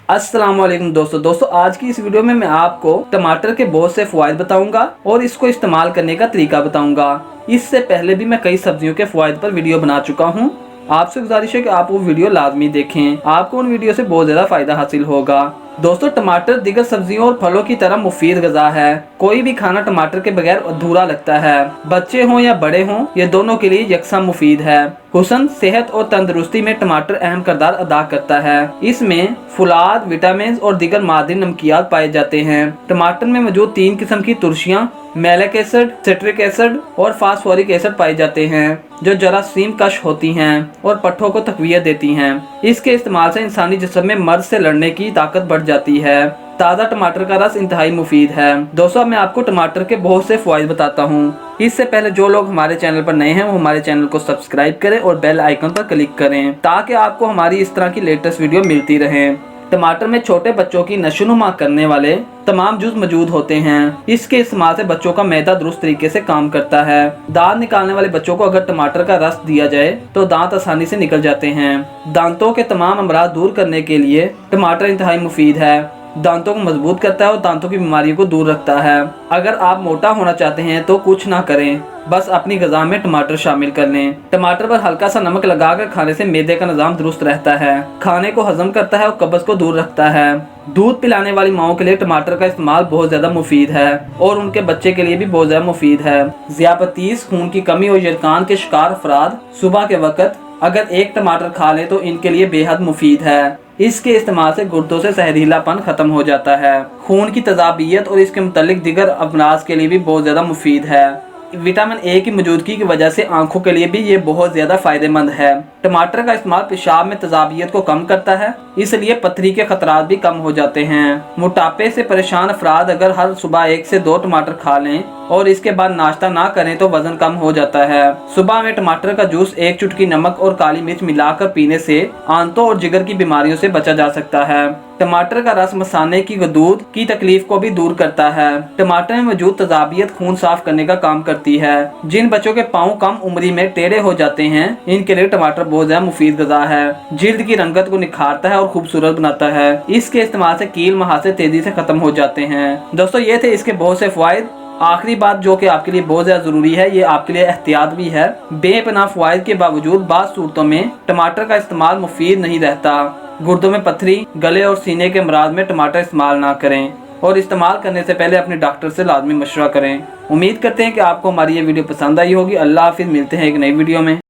अस्सलाम वालेकुम दोस्तों आज की इस वीडियो में मैं आपको टमाटर के बहुत से फ़वाइद बताऊंगा और इसको इस्तेमाल करने का तरीका बताऊंगा। इससे पहले भी मैं कई सब्जियों के फ़वाइद पर वीडियो बना चुका हूं। आपसे गुजारिश है कि आप वो वीडियो लाजमी देखें, आपको उन वीडियो से बहुत ज़्यादा फ़ायदा हासिल होगा। दोस्तों, टमाटर दीगर सब्जियों और फलों की तरह मुफीद ग़िज़ा है। कोई भी खाना टमाटर के बगैर अधूरा लगता है। बच्चे हों या बड़े हों, ये दोनों के लिए यकसा मुफीद है। हुस्न, सेहत और तंदुरुस्ती में टमाटर अहम किरदार अदा करता है। इसमें फुलाद, विटामिन और दीगर मादनी नमकियात पाए जाते हैं। टमाटर में मौजूद 3 किस्म की तुर्शियाँ, मैलिक एसिड, सिट्रिक एसिड और फास्फोरिक एसिड पाए जाते हैं, जो जरासीम कश होती हैं और पट्ठों को तक़वियत देती हैं। इसके इस्तेमाल से इंसानी जिस्म में मर्ज से लड़ने की ताकत बढ़ जाती है। ताज़ा टमाटर का रस इंतहाई मुफीद है। दोस्तों, मैं आपको टमाटर के बहुत से फ़वाइद बताता हूँ। इससे पहले जो लोग हमारे चैनल पर नए हैं वो हमारे चैनल को सब्सक्राइब करें और बेल आइकन पर क्लिक करें ताकि आपको हमारी इस तरह की लेटेस्ट वीडियो मिलती रहे। टमाटर में छोटे बच्चों की नशोनुमा करने वाले तमाम जुज़ मौजूद होते हैं। इसके इस्तेमाल से बच्चों का मैदा दुरुस्त तरीके से काम करता है। दांत निकालने वाले बच्चों को अगर टमाटर का रस दिया जाए तो दांत आसानी से निकल जाते हैं। दांतों के तमाम अमराज दूर करने के लिए टमाटर इंतहाई मुफीद है। दांतों को मजबूत करता है और दांतों की बीमारियों को दूर रखता है। अगर आप मोटा होना चाहते हैं तो कुछ ना करें, बस अपनी ग़िज़ा में टमाटर शामिल कर लें। टमाटर पर हल्का सा नमक लगाकर खाने से मैदे का निज़ाम दुरुस्त रहता है, खाने को हजम करता है और कब्ज़ को दूर रखता है। दूध पिलाने वाली माओं के लिए टमाटर का इस्तेमाल बहुत ज़्यादा मुफीद है और उनके बच्चे के लिए भी बहुत ज़्यादा मुफीद है। ज़ियापतीस, खून की कमी और यरकान के शिकार अफराद सुबह के वक्त अगर एक टमाटर खा लें तो इनके लिए बेहद मुफीद है। इसके इस्तेमाल से गुर्दों से जहरीलापन खत्म हो जाता है। खून की तजाबियत और इसके मुतल्लिक दीगर अमराज के लिए भी बहुत ज़्यादा मुफीद है। विटामिन ए की मौजूदगी की वजह से आंखों के लिए भी ये बहुत ज़्यादा फ़ायदेमंद है। टमाटर का इस्तेमाल पेशाब में तजाबियत को कम करता है, इसलिए पथरी के खतरात भी कम हो जाते हैं। मोटापे से परेशान अफराद अगर हर सुबह 1 से 2 टमाटर खा लें और इसके बाद नाश्ता ना करें तो वजन कम हो जाता है। सुबह में टमाटर का जूस 1 चुटकी नमक और काली मिर्च मिलाकर पीने से आंतों और जिगर की बीमारियों से बचा जा सकता है। टमाटर का रस मसाने की गदूद की तकलीफ को भी दूर करता है। टमाटर में मौजूद तजाबियत खून साफ करने का काम करती है। जिन बच्चों के पाँव कम उम्री में टेढ़े हो जाते हैं, इनके लिए टमाटर बहुत ज्यादा मुफीद ग़िज़ा है। जिल्द की रंगत को निखारता है और खूबसूरत बनाता है। इसके इस्तेमाल से कील मुहासे तेजी से खत्म हो जाते हैं। दोस्तों, ये थे इसके बहुत से फ़वाइद। आखिरी बात जो कि आपके लिए बहुत ज़्यादा ज़रूरी है, ये आपके लिए एहतियात भी है। बेपनाह फ़वाइद के बावजूद बाज़ सूरतों में टमाटर का इस्तेमाल मुफीद नहीं रहता। गुर्दों में पथरी, गले और सीने के अमराज में टमाटर इस्तेमाल ना करें और इस्तेमाल करने से पहले अपने डॉक्टर से लाजमी मशवरा करें। उम्मीद करते हैं कि आपको हमारी ये वीडियो पसंद आई होगी। अल्लाह हाफिज़, मिलते हैं एक नई वीडियो में।